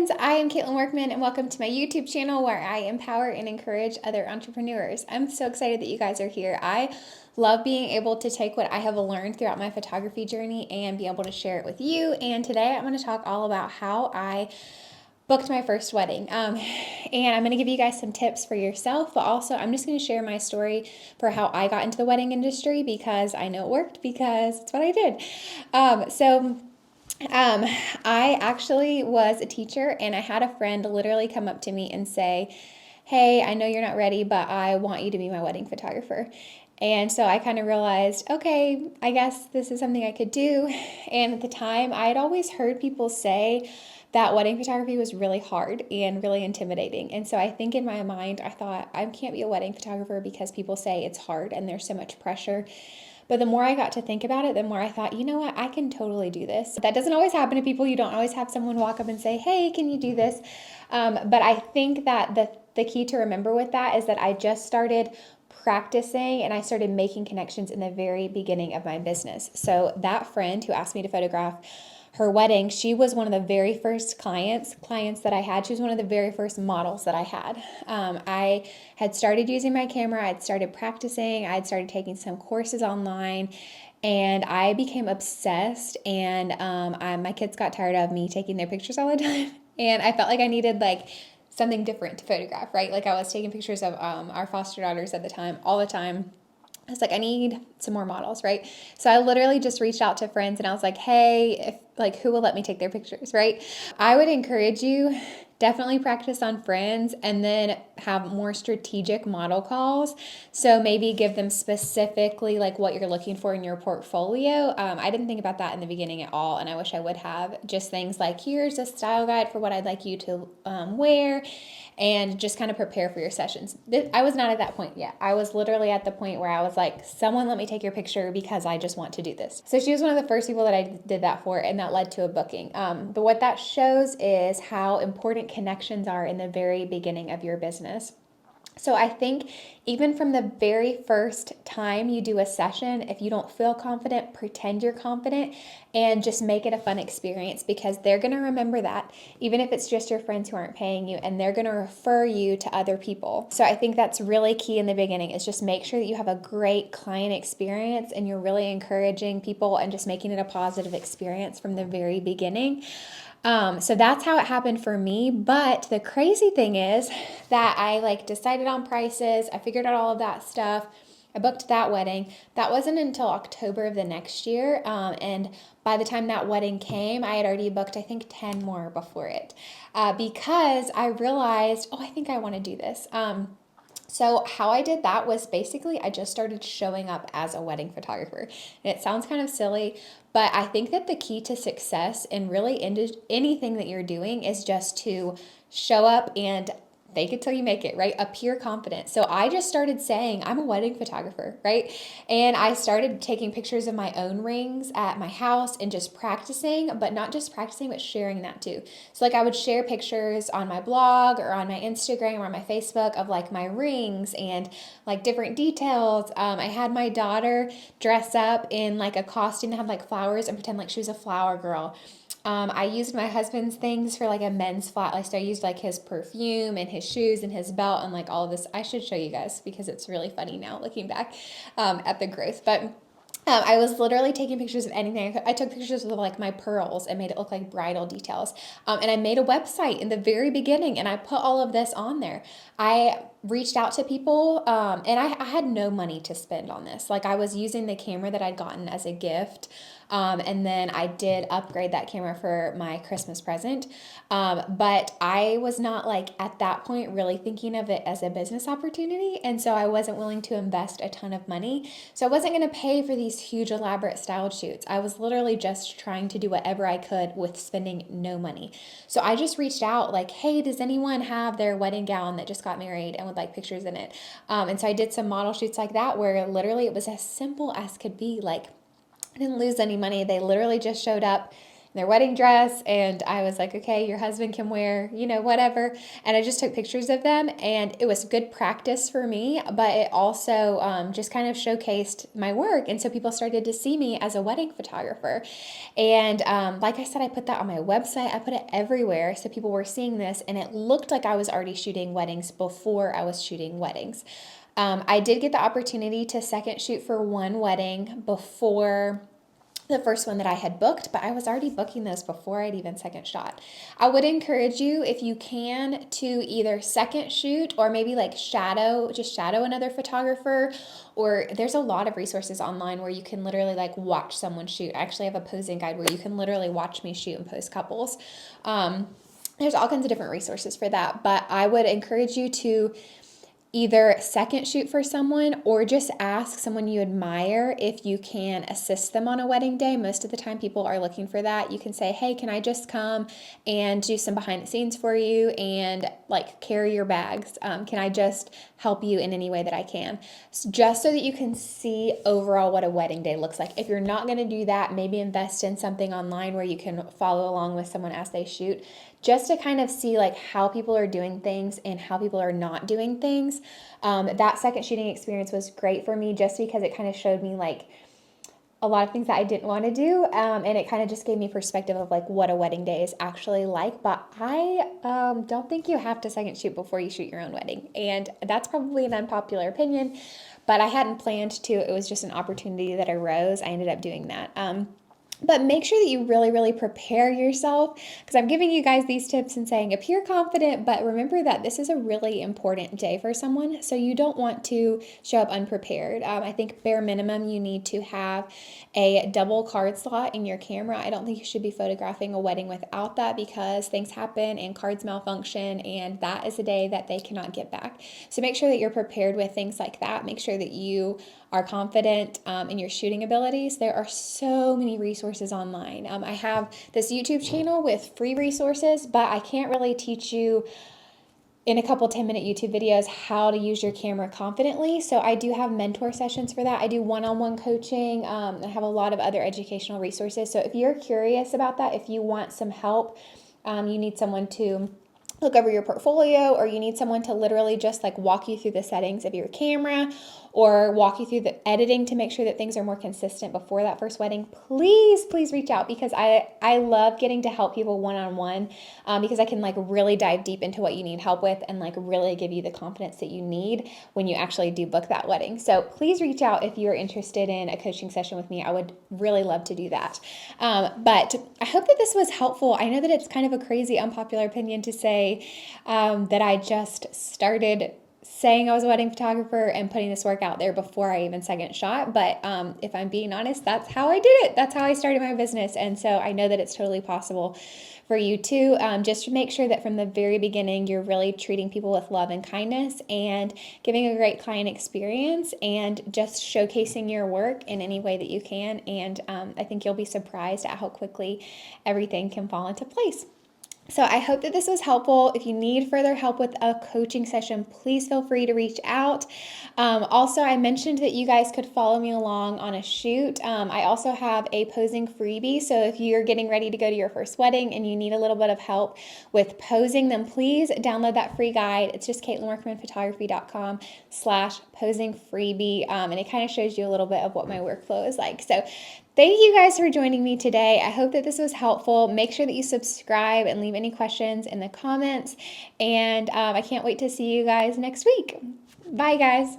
friends, I am Caitlin Workman and welcome to my YouTube channel where I empower and encourage other entrepreneurs. I'm so excited that you guys are here. I love being able to take what I have learned throughout my photography journey and be able to share it with you. And today I'm going to talk all about how I booked my first wedding. And I'm going to give you guys some tips for yourself, but also I'm just going to share my story for how I got into the wedding industry because I know it worked because it's what I did. I actually was a teacher and I had a friend literally come up to me and say, "Hey, I know you're not ready, but I want you to be my wedding photographer." And so I kind of realized, okay, I guess this is something I could do. And at the time, I had always heard people say that wedding photography was really hard and really intimidating. And so I think in my mind, I thought, I can't be a wedding photographer because people say it's hard and there's so much pressure. But the more I got to think about it, the more I thought, you know what, I can totally do this. That doesn't always happen to people. You don't always have someone walk up and say, "Hey, can you do this?" But I think that the key to remember with that is that I just started practicing and I started making connections in the very beginning of my business. So that friend who asked me to photograph her wedding, she was one of the very first clients that I had. She was one of the very first models that I had. I had started using my camera. I'd started practicing. I'd started taking some courses online, and I became obsessed. And my kids got tired of me taking their pictures all the time, and I felt like I needed something different to photograph, right? Like I was taking pictures of our foster daughters at the time, all the time. I was like, I need some more models, right? So I literally just reached out to friends and I was like, hey, who will let me take their pictures, right? I would encourage you, definitely practice on friends and then have more strategic model calls. So maybe give them specifically like what you're looking for in your portfolio. I didn't think about that in the beginning at all, and I wish I would have. Just things like, here's a style guide for what I'd like you to wear, and just kind of prepare for your sessions. I was not at that point yet. I was literally at the point where I was like, someone let me take your picture because I just want to do this. So she was one of the first people that I did that for, and that led to a booking. But what that shows is how important connections are in the very beginning of your business. So I think even from the very first time you do a session, if you don't feel confident, pretend you're confident and just make it a fun experience, because they're going to remember that, even if it's just your friends who aren't paying you, and they're going to refer you to other people. So I think that's really key in the beginning, is just make sure that you have a great client experience and you're really encouraging people and just making it a positive experience from the very beginning. So that's how it happened for me. But the crazy thing is that I decided on prices. I figured out all of that stuff. I booked that wedding. That wasn't until October of the next year. And by the time that wedding came, I had already booked, I think, 10 more before it, because I realized, oh, I think I want to do this. So how I did that was basically I just started showing up as a wedding photographer. And it sounds kind of silly, but I think that the key to success in really anything that you're doing is just to show up and fake it till you make it, right? Appear confident. So I just started saying, I'm a wedding photographer, right? And I started taking pictures of my own rings at my house and just practicing, but not just practicing, but sharing that too. So I would share pictures on my blog or on my Instagram or on my Facebook of my rings and different details. I had my daughter dress up in a costume that had flowers and pretend like she was a flower girl. I used my husband's things for a men's flat list. I used his perfume and his shoes and his belt and all of this. I should show you guys because it's really funny now looking back at the growth. But I was literally taking pictures of anything. I took pictures of my pearls and made it look like bridal details. And I made a website in the very beginning and I put all of this on there. I reached out to people and I had no money to spend on this. I was using the camera that I'd gotten as a gift. And then I did upgrade that camera for my Christmas present. But I was not at that point really thinking of it as a business opportunity. And so I wasn't willing to invest a ton of money. So I wasn't going to pay for these huge elaborate styled shoots. I was literally just trying to do whatever I could with spending no money. So I just reached out hey, does anyone have their wedding gown that just got married and would like pictures in it? And so I did some model shoots like that where literally it was as simple as could be. I didn't lose any money. They literally just showed up their wedding dress, and I was like, okay, your husband can wear, whatever. And I just took pictures of them, and it was good practice for me, but it also just kind of showcased my work. And so people started to see me as a wedding photographer. And like I said, I put that on my website, I put it everywhere. So people were seeing this, and it looked like I was already shooting weddings before I was shooting weddings. I did get the opportunity to second shoot for one wedding before the first one that I had booked, but I was already booking those before I'd even second shot. I would encourage you, if you can, to either second shoot or maybe like just shadow another photographer. Or there's a lot of resources online where you can literally like watch someone shoot. I actually have a posing guide where you can literally watch me shoot and pose couples. There's all kinds of different resources for that, but I would encourage you to either second shoot for someone or just ask someone you admire if you can assist them on a wedding day. Most of the time people are looking for that. You can say, hey, can I just come and do some behind the scenes for you and like carry your bags? Can I just help you in any way that I can? Just so that you can see overall what a wedding day looks like. If you're not going to do that, maybe invest in something online where you can follow along with someone as they shoot, just to kind of see like how people are doing things and how people are not doing things. That second shooting experience was great for me just because it kind of showed me like a lot of things that I didn't want to do. And it kind of just gave me perspective of like what a wedding day is actually like. But I don't think you have to second shoot before you shoot your own wedding. And that's probably an unpopular opinion, but I hadn't planned to. It was just an opportunity that arose. I ended up doing that. But make sure that you really, really prepare yourself, because I'm giving you guys these tips and saying appear confident, but remember that this is a really important day for someone, so you don't want to show up unprepared. I think bare minimum you need to have a double card slot in your camera. I don't think you should be photographing a wedding without that, because things happen and cards malfunction, and that is a day that they cannot get back. So make sure that you're prepared with things like that. Make sure that you are confident in your shooting abilities. There are so many resources online. I have this YouTube channel with free resources, but I can't really teach you in a couple 10-minute YouTube videos how to use your camera confidently. So I do have mentor sessions for that. I do one-on-one coaching. I have a lot of other educational resources. So if you're curious about that, if you want some help, you need someone to look over your portfolio, or you need someone to literally just like walk you through the settings of your camera or walk you through the editing to make sure that things are more consistent before that first wedding, please reach out, because I love getting to help people one-on-one, because I can like really dive deep into what you need help with and like really give you the confidence that you need when you actually do book that wedding. So please reach out if you're interested in a coaching session with me. I would really love to do that. But I hope that this was helpful. I know that it's kind of a crazy unpopular opinion to say that I just started saying I was a wedding photographer and putting this work out there before I even second shot. But if I'm being honest, that's how I did it. That's how I started my business. And so I know that it's totally possible for you too. Just to make sure that from the very beginning, you're really treating people with love and kindness and giving a great client experience and just showcasing your work in any way that you can. And I think you'll be surprised at how quickly everything can fall into place. So I hope that this was helpful. If you need further help with a coaching session, please feel free to reach out. Also, I mentioned that you guys could follow me along on a shoot. I also have a posing freebie. So if you're getting ready to go to your first wedding and you need a little bit of help with posing, then please download that free guide. It's just CaitlinWorkmanPhotography.com/posing freebie. And it kind of shows you a little bit of what my workflow is like. So thank you guys for joining me today. I hope that this was helpful. Make sure that you subscribe and leave any questions in the comments. And I can't wait to see you guys next week. Bye, guys.